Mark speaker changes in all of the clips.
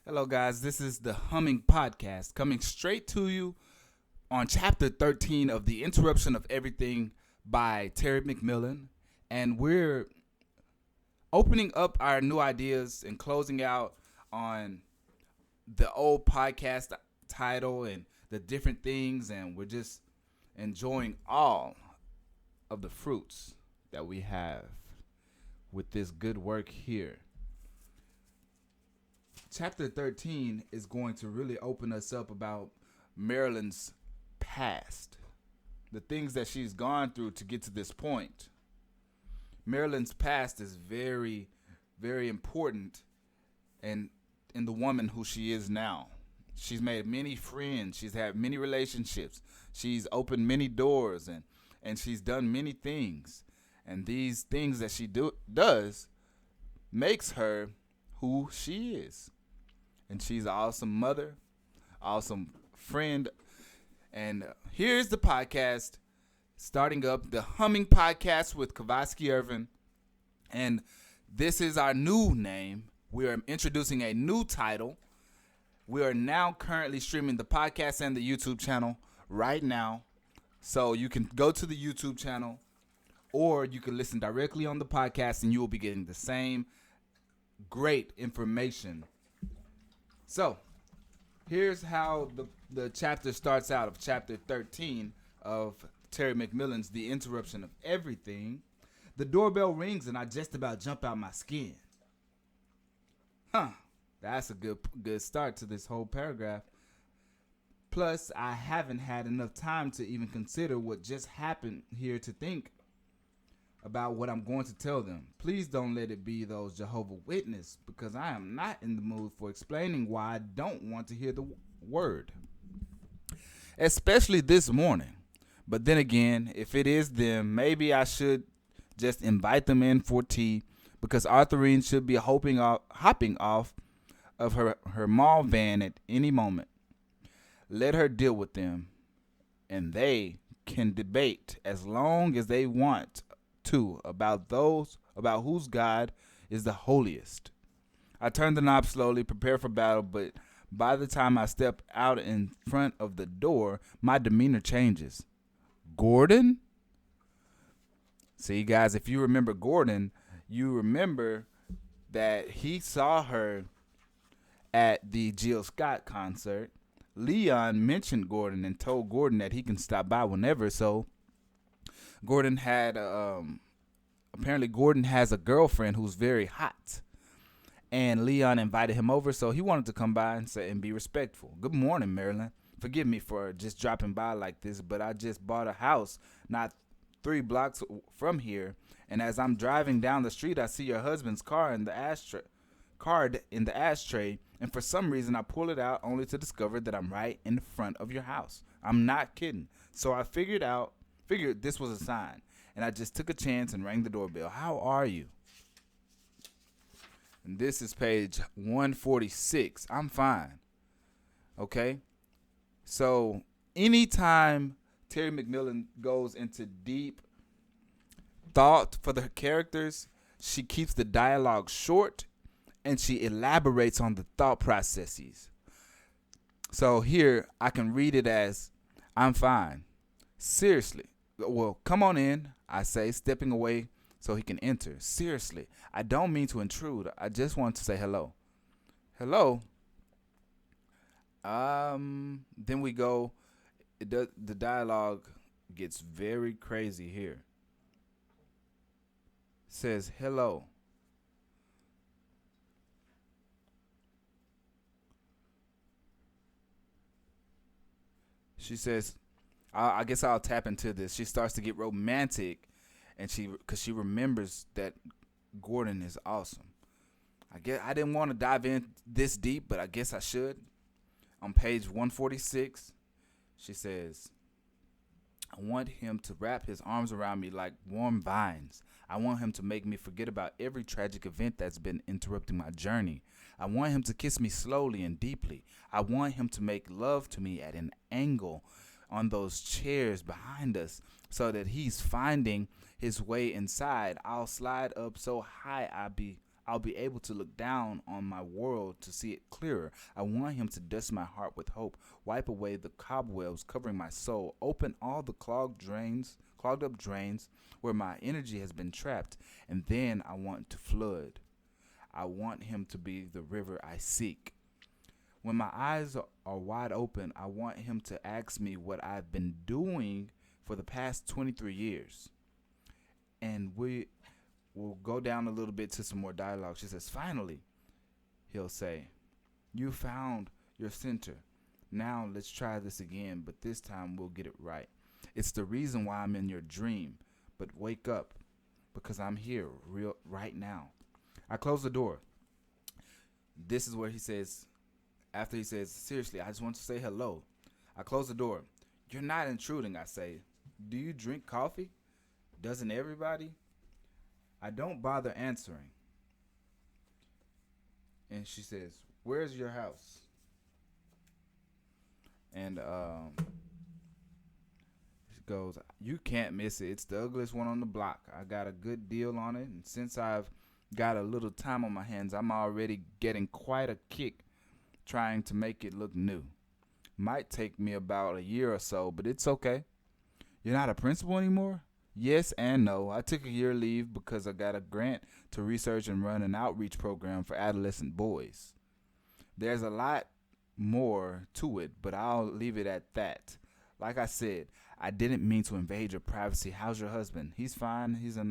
Speaker 1: Hello, guys. This is the Humming Podcast coming straight to you on chapter 13 of The Interruption of Everything by Terry McMillan. And we're opening up our new ideas and closing out on the old podcast title and the different things. And we're just enjoying all of the fruits that we have with this good work here. Chapter 13 is going to really open us up about Marilyn's past, the things that she's gone through to get to this point. Marilyn's past is very, very important and in the woman who she is now. She's made many friends. She's had many relationships. She's opened many doors and she's done many things. And these things that she does makes her who she is. And she's an awesome mother, awesome friend. And here's the podcast, starting up the Humming Podcast with Kavosky Irvin. And this is our new name. We are introducing a new title. We are now currently streaming the podcast and the YouTube channel right now. So you can go to the YouTube channel or you can listen directly on the podcast and you will be getting the same great information. So, here's how the chapter starts out of chapter 13 of Terry McMillan's The Interruption of Everything. The doorbell rings and I just about jump out my skin. That's a good start to this whole paragraph. Plus, I haven't had enough time to even consider what just happened here to think about what I'm going to tell them. Please don't let it be those Jehovah's Witnesses, because I am not in the mood for explaining why I don't want to hear the word. Especially this morning. But then again, if it is them, maybe I should just invite them in for tea, because Arthurine should be hopping off of her mall van at any moment. Let her deal with them, and they can debate as long as they want about whose God is the holiest. I turn the knob slowly, prepare for battle, but by the time I step out in front of the door, my demeanor changes. Gordon? See, guys, if you remember Gordon, you remember that he saw her at the Jill Scott concert. Leon mentioned Gordon and told Gordon that he can stop by whenever, so Gordon had apparently Gordon has a girlfriend who's very hot, and Leon invited him over, so he wanted to come by and be respectful. Good morning, Marilyn. Forgive me for just dropping by like this, but I just bought a house not 3 blocks from here, and as I'm driving down the street, I see your husband's car in the ashtray, and for some reason I pull it out only to discover that I'm right in front of your house. I'm not kidding. So I figured this was a sign, and I just took a chance and rang the doorbell. How are you? And this is page 146. I'm fine. Okay? So anytime Terry McMillan goes into deep thought for the characters, she keeps the dialogue short and she elaborates on the thought processes. So here I can read it as, I'm fine. Seriously. Well, come on in, I say, stepping away so he can enter. Seriously, I don't mean to intrude. I just want to say hello. Hello? Then we go, the dialogue gets very crazy here. It says, hello. She says, I guess I'll tap into this. She starts to get romantic, and because she remembers that Gordon is awesome. I guess I didn't want to dive in this deep, but I guess I should. On page 146, she says, I want him to wrap his arms around me like warm vines. I want him to make me forget about every tragic event that's been interrupting my journey. I want him to kiss me slowly and deeply. I want him to make love to me at an angle on those chairs behind us so that he's finding his way inside. I'll slide up so high I'll be able to look down on my world to see it clearer. I want him to dust my heart with hope, wipe away the cobwebs covering my soul, open all the clogged up drains where my energy has been trapped, and then I want to flood. I want him to be the river I seek. When my eyes are wide open, I want him to ask me what I've been doing for the past 23 years. And we'll go down a little bit to some more dialogue. She says, finally, he'll say, you found your center. Now let's try this again, but this time we'll get it right. It's the reason why I'm in your dream. But wake up, because I'm here right now. I close the door. This is where he says, after he says, seriously, I just want to say hello. I close the door. You're not intruding, I say. Do you drink coffee? Doesn't everybody? I don't bother answering. And she says, where's your house? And she goes, you can't miss it. It's the ugliest one on the block. I got a good deal on it. And since I've got a little time on my hands, I'm already getting quite a kick trying to make it look new. Might take me about a year or so, but it's okay. You're not a principal anymore? Yes and no. I took a year leave because I got a grant to research and run an outreach program for adolescent boys. There's a lot more to it, but I'll leave it at that. Like I said, I didn't mean to invade your privacy. How's your husband? He's fine. He's a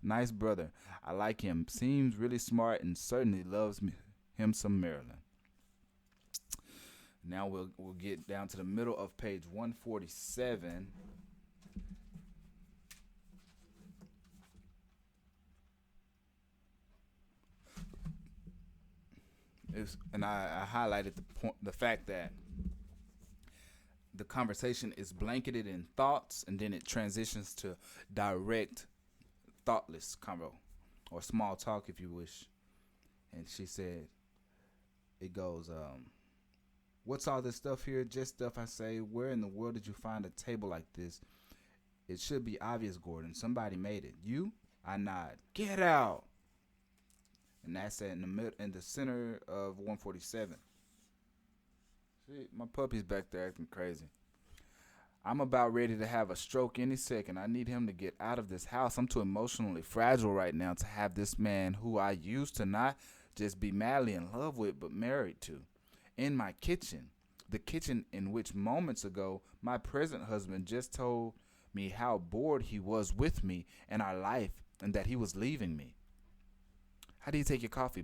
Speaker 1: nice brother. I like him. Seems really smart and certainly loves him some Maryland. Now we'll get down to the middle of page 147. I highlighted the fact that the conversation is blanketed in thoughts, and then it transitions to direct, thoughtless convo, or small talk, if you wish. And she said, it goes, what's all this stuff here? Just stuff, I say. Where in the world did you find a table like this? It should be obvious, Gordon. Somebody made it. You? I nod. Get out. And that's in the center of 147. See, my puppy's back there acting crazy. I'm about ready to have a stroke any second. I need him to get out of this house. I'm too emotionally fragile right now to have this man who I used to not just be madly in love with, but married to, in my kitchen. The kitchen in which moments ago my present husband just told me how bored he was with me and our life, and that he was leaving me. How do you take your coffee?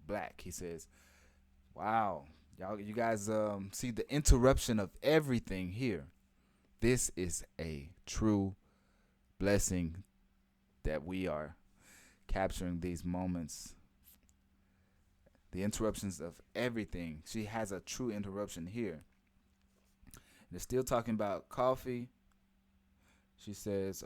Speaker 1: Black, he says. Wow. You guys see the interruption of everything here. This is a true blessing that we are capturing these moments. The interruptions of everything. She has a true interruption here. They're still talking about coffee. She says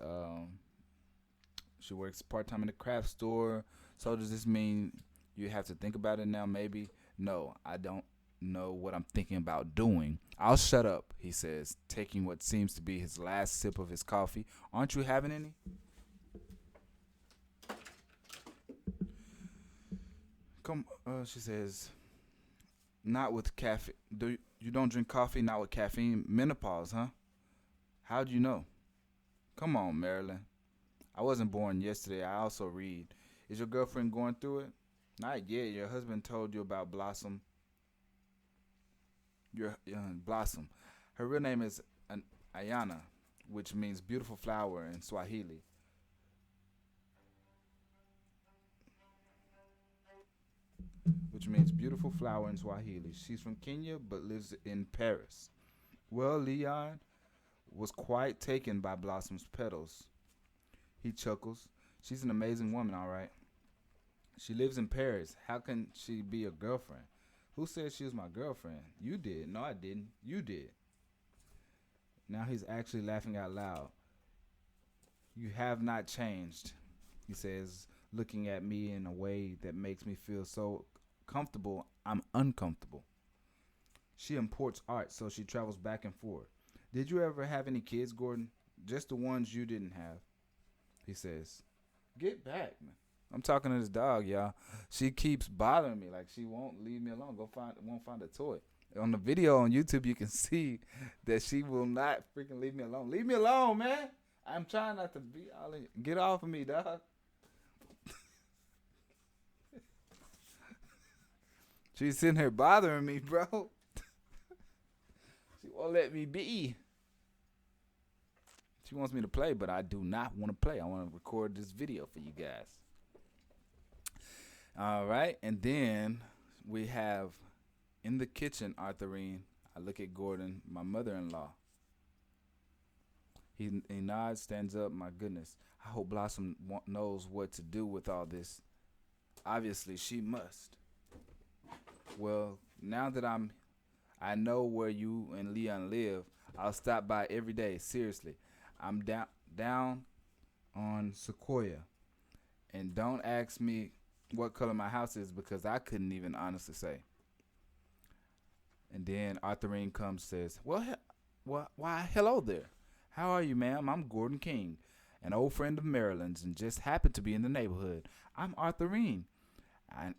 Speaker 1: she works part-time in a craft store. So does this mean you have to think about it now? Maybe. No, I don't know what I'm thinking about doing. I'll shut up, he says, taking what seems to be his last sip of his coffee. Aren't you having any? Come, she says, not with caffeine. You don't drink coffee, not with caffeine? Menopause, huh? How'd you know? Come on, Marilyn. I wasn't born yesterday. I also read. Is your girlfriend going through it? Not yet. Your husband told you about Blossom. Your Blossom. Her real name is Ayana, which means beautiful flower in Swahili. Which means beautiful flower in Swahili. She's from Kenya but lives in Paris. Well, Leon was quite taken by Blossom's petals. He chuckles. She's an amazing woman, all right. She lives in Paris. How can she be a girlfriend? Who said she was my girlfriend? You did. No, I didn't. You did. Now he's actually laughing out loud. You have not changed, he says, looking at me in a way that makes me feel so comfortable I'm uncomfortable. She imports art, so she travels back and forth. Did you ever have any kids, Gordon? Just the ones you didn't have, he says. Get back, man. I'm talking to this dog, y'all. She keeps bothering me. Like she won't leave me alone. Won't find a toy. On the video on YouTube, you can see that she will not freaking leave me alone. Leave me alone, man. I'm trying not to be all in. Get off of me, dog. She's sitting here bothering me, bro. She won't let me be. She wants me to play, but I do not want to play. I want to record this video for you guys. All right, and then we have in the kitchen, Arthurine. I look at Gordon, my mother-in-law. He nods, stands up. My goodness, I hope Blossom knows what to do with all this. Obviously, she must. Well, now that I know where you and Leon live, I'll stop by every day. Seriously, I'm down on Sequoia, and don't ask me what color my house is because I couldn't even honestly say. And then Arthurine comes, says, why, hello there. How are you, ma'am? I'm Gordon King, an old friend of Maryland's, and just happened to be in the neighborhood. I'm Arthurine, and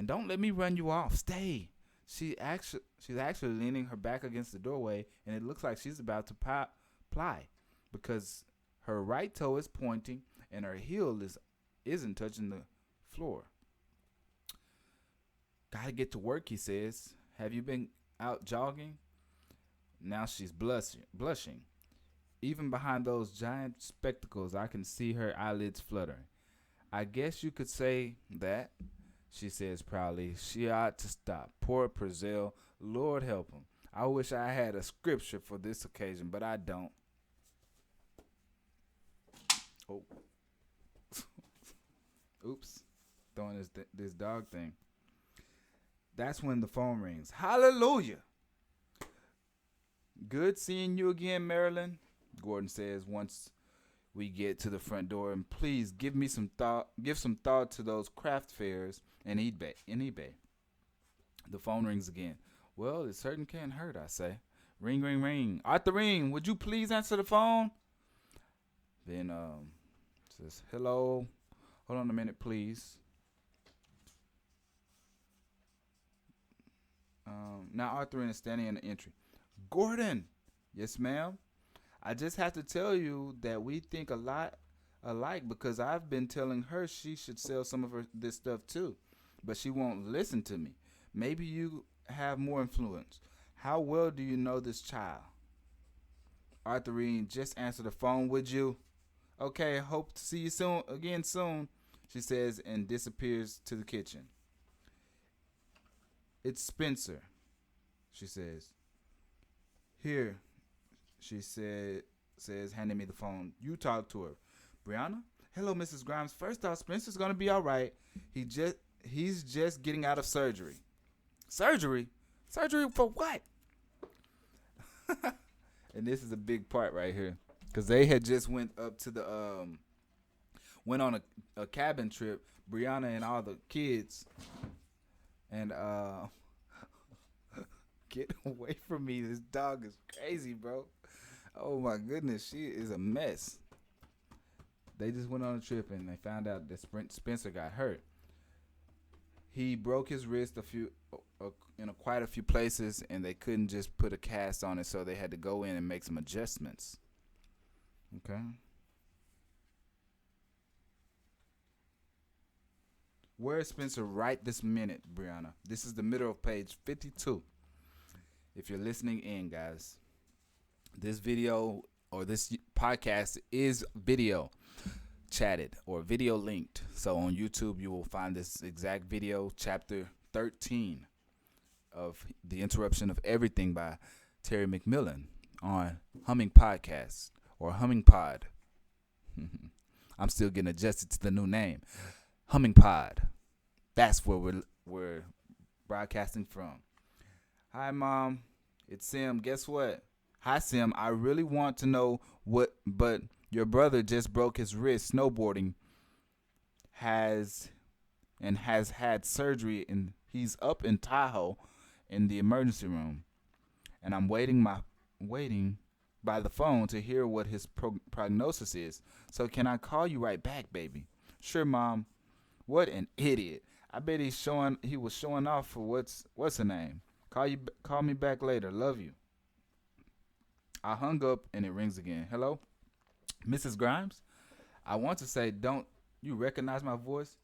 Speaker 1: don't let me run you off. Stay. She's actually leaning her back against the doorway, and it looks like she's about to ply because her right toe is pointing and her heel isn't touching the floor. Gotta get to work, he says. Have you been out jogging? Now she's blushing. Even behind those giant spectacles, I can see her eyelids fluttering. I guess you could say that, she says proudly. She ought to stop. Poor Purcell. Lord help him. I wish I had a scripture for this occasion, but I don't. Oh. Oops. Throwing this dog thing. That's when the phone rings. Hallelujah. Good seeing you again, Marilyn, Gordon says once we get to the front door, and please give some thought to those craft fairs and eBay. The phone rings again. Well, it certainly can't hurt, I say. Ring, ring, ring. Arthurine, would you please answer the phone? Then says, hello. Hold on a minute, please. Now Arthurine is standing in the entry. Gordon. Yes, ma'am. I just have to tell you that we think a lot alike because I've been telling her she should sell some of this stuff too, but she won't listen to me. Maybe you have more influence. How well do you know this child? Arthurine, just answer the phone, would you? Okay, hope to see you soon, she says and disappears to the kitchen. It's Spencer, she says. Here, she says, handing me the phone. You talk to her. Brianna? Hello, Mrs. Grimes. First off, Spencer's going to be all right. He's just getting out of surgery. Surgery? Surgery for what? And this is a big part right here. Because they had just went up to went on a cabin trip, Brianna and all the kids. And, get away from me. This dog is crazy, bro. Oh, my goodness. She is a mess. They just went on a trip, and they found out that Spencer got hurt. He broke his wrist in quite a few places, and they couldn't just put a cast on it, so they had to go in and make some adjustments. Okay. Where is Spencer right this minute, Brianna? This is the middle of page 52. If you're listening in, guys, this video or this podcast is video chatted or video linked. So on YouTube, you will find this exact video, chapter 13 of The Interruption of Everything by Terry McMillan on Humming Podcast or Humming Pod. I'm still getting adjusted to the new name. Humming Pod. That's where we're broadcasting from. Hi, Mom. It's Sim. Guess what? Hi, Sim. I really want to know but your brother just broke his wrist snowboarding. Has had surgery, and he's up in Tahoe in the emergency room. And I'm waiting by the phone to hear what his prognosis is. So can I call you right back, baby? Sure, Mom. What an idiot. I bet he was showing off for what's her name. Call me back later. Love you. I hung up and it rings again. Hello? Mrs. Grimes? I want to say, don't you recognize my voice?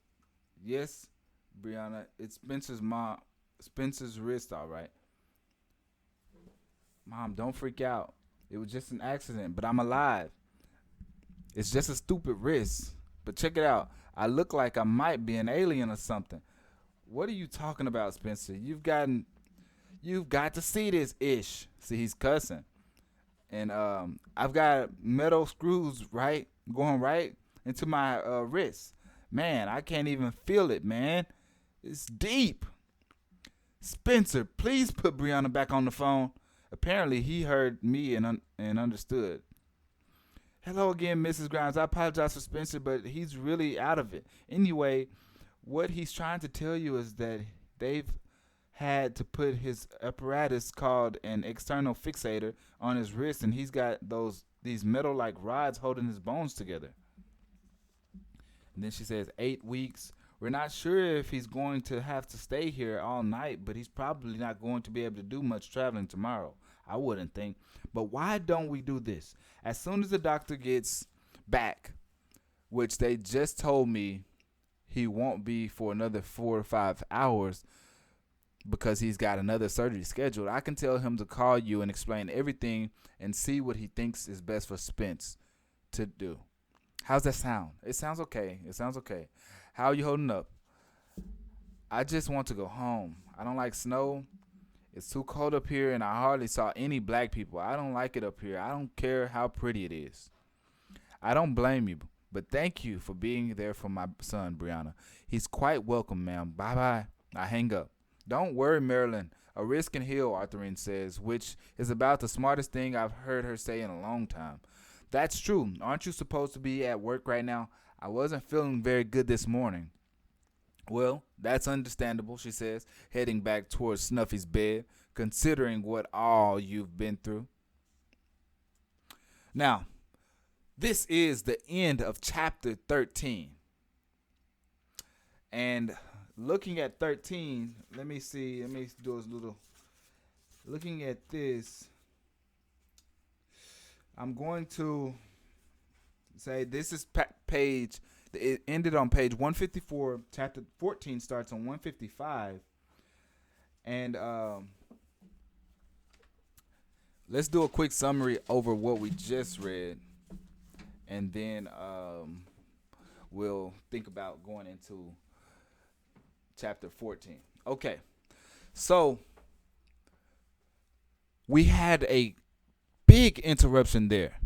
Speaker 1: Yes, Brianna. It's Spencer's mom. Spencer's wrist, all right. Mom, don't freak out. It was just an accident, but I'm alive. It's just a stupid wrist. But check it out. I look like I might be an alien or something. What are you talking about, Spencer? You've got to see this ish. See, he's cussing. And I've got metal screws going right into my wrist. Man, I can't even feel it, man. It's deep. Spencer, please put Brianna back on the phone. Apparently, he heard me and understood. Hello again, Mrs. Grimes. I apologize for Spencer, but he's really out of it. Anyway, what he's trying to tell you is that they've had to put his apparatus called an external fixator on his wrist, and he's got these metal-like rods holding his bones together. And then she says, 8 weeks. We're not sure if he's going to have to stay here all night, but he's probably not going to be able to do much traveling tomorrow. I wouldn't think. But why don't we do this? As soon as the doctor gets back, which they just told me he won't be for another 4 or 5 hours because he's got another surgery scheduled, I can tell him to call you and explain everything and see what he thinks is best for Spence to do. How's that sound? It sounds okay. How are you holding up? I just want to go home. I don't like snow. It's too cold up here, and I hardly saw any black people. I don't like it up here. I don't care how pretty it is. I don't blame you, but thank you for being there for my son, Brianna. He's quite welcome, ma'am. Bye-bye. I hang up. Don't worry, Marilyn. A risk can heal, Arthurine says, which is about the smartest thing I've heard her say in a long time. That's true. Aren't you supposed to be at work right now? I wasn't feeling very good this morning. Well, that's understandable, she says, heading back towards Snuffy's bed, considering what all you've been through. Now, this is the end of chapter 13. And looking at 13, let me do a little, looking at this, I'm going to say this is page, it ended on page 154. Chapter 14 starts on 155. And let's do a quick summary over what we just read. And then we'll think about going into chapter 14. Okay. So we had a big interruption there.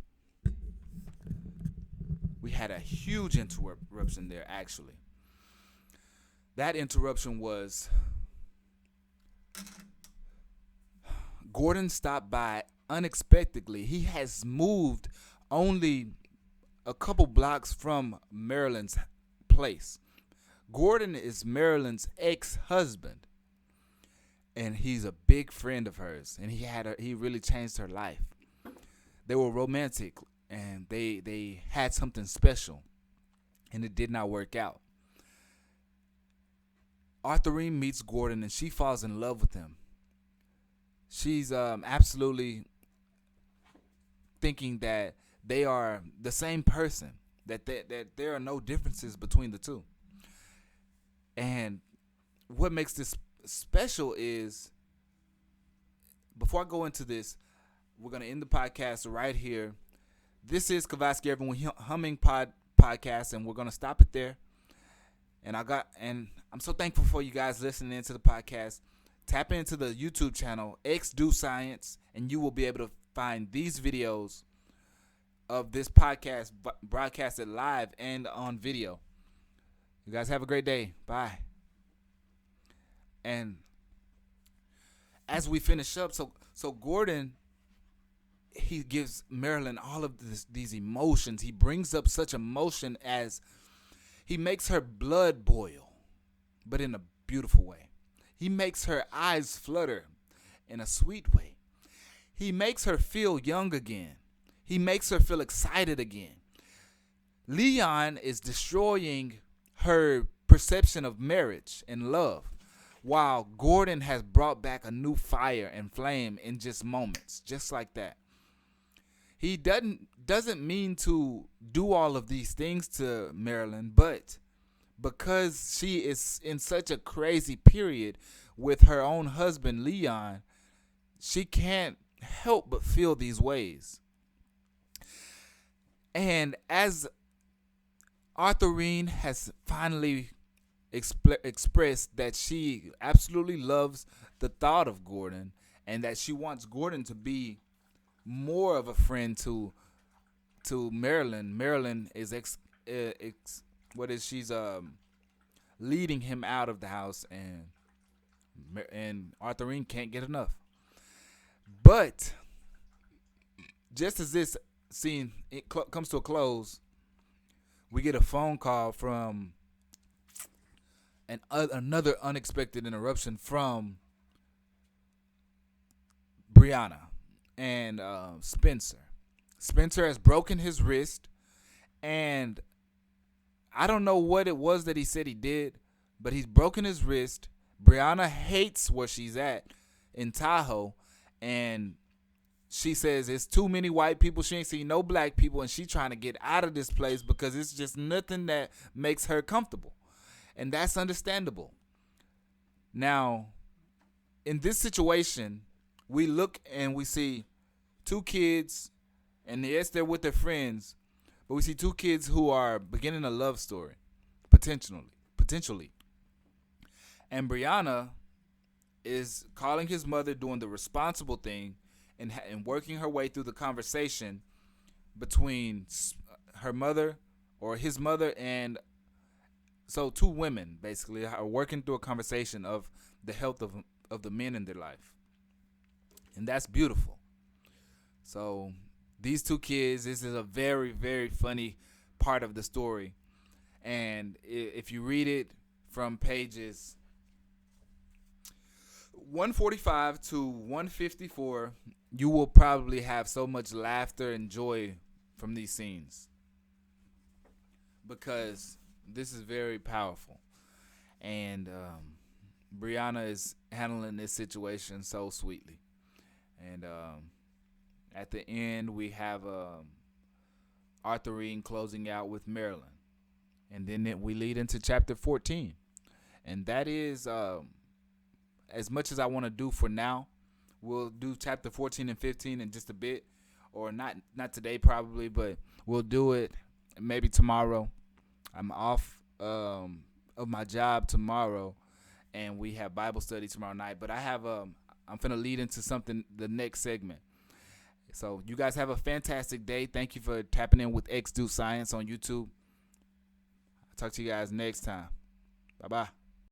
Speaker 1: We had a huge interruption there, actually. That interruption was Gordon stopped by unexpectedly. He has moved only a couple blocks from Marilyn's place. Gordon is Marilyn's ex-husband, and he's a big friend of hers, and he really changed her life. They were romantic, and they had something special, and it did not work out. Arthurine meets Gordon, and she falls in love with him. She's absolutely thinking that they are the same person, that there are no differences between the two. And what makes this special is, before I go into this, we're going to end the podcast right here. This is Kavasky Everyone Humming Podcast, and we're going to stop it there. And I'm so thankful for you guys listening into the podcast. Tap into the YouTube channel, xdoscience, and you will be able to find these videos of this podcast broadcasted live and on video. You guys have a great day. Bye. And as we finish up, so Gordon, he gives Marilyn all of these emotions. He brings up such emotion as he makes her blood boil, but in a beautiful way. He makes her eyes flutter in a sweet way. He makes her feel young again. He makes her feel excited again. Leon is destroying her perception of marriage and love, while Gordon has brought back a new fire and flame in just moments, just like that. He doesn't mean to do all of these things to Marilyn, but because she is in such a crazy period with her own husband Leon, she can't help but feel these ways. And as Arthurine has finally expressed that she absolutely loves the thought of Gordon and that she wants Gordon to be more of a friend to Marilyn. Marilyn is she's leading him out of the house, and Arthurine can't get enough. But just as this scene comes to a close, we get a phone call from another unexpected interruption from Brianna and Spencer. Spencer has broken his wrist, and I don't know what it was that he said he did, but he's broken his wrist. Brianna hates where she's at in Tahoe, and she says it's too many white people. She ain't seen no black people, and she's trying to get out of this place because it's just nothing that makes her comfortable. And that's understandable. Now, in this situation, we look and we see two kids, and yes, they're with their friends, but we see two kids who are beginning a love story, potentially. And Brianna is calling his mother, doing the responsible thing, and working her way through the conversation between her mother or his mother, and so two women basically are working through a conversation of the health of the men in their life. And that's beautiful. So these two kids, this is a very, very funny part of the story. And if you read it from pages 145 to 154, you will probably have so much laughter and joy from these scenes, because this is very powerful. And Brianna is handling this situation so sweetly. And at the end, we have Arthurine closing out with Marilyn. And then we lead into chapter 14. And that is, as much as I want to do for now, we'll do chapter 14 and 15 in just a bit. Or not today probably, but we'll do it maybe tomorrow. I'm off of my job tomorrow, and we have Bible study tomorrow night. But I'm finna lead into something, the next segment. So you guys have a fantastic day. Thank you for tapping in with xdoscience on YouTube. I'll talk to you guys next time. Bye-bye.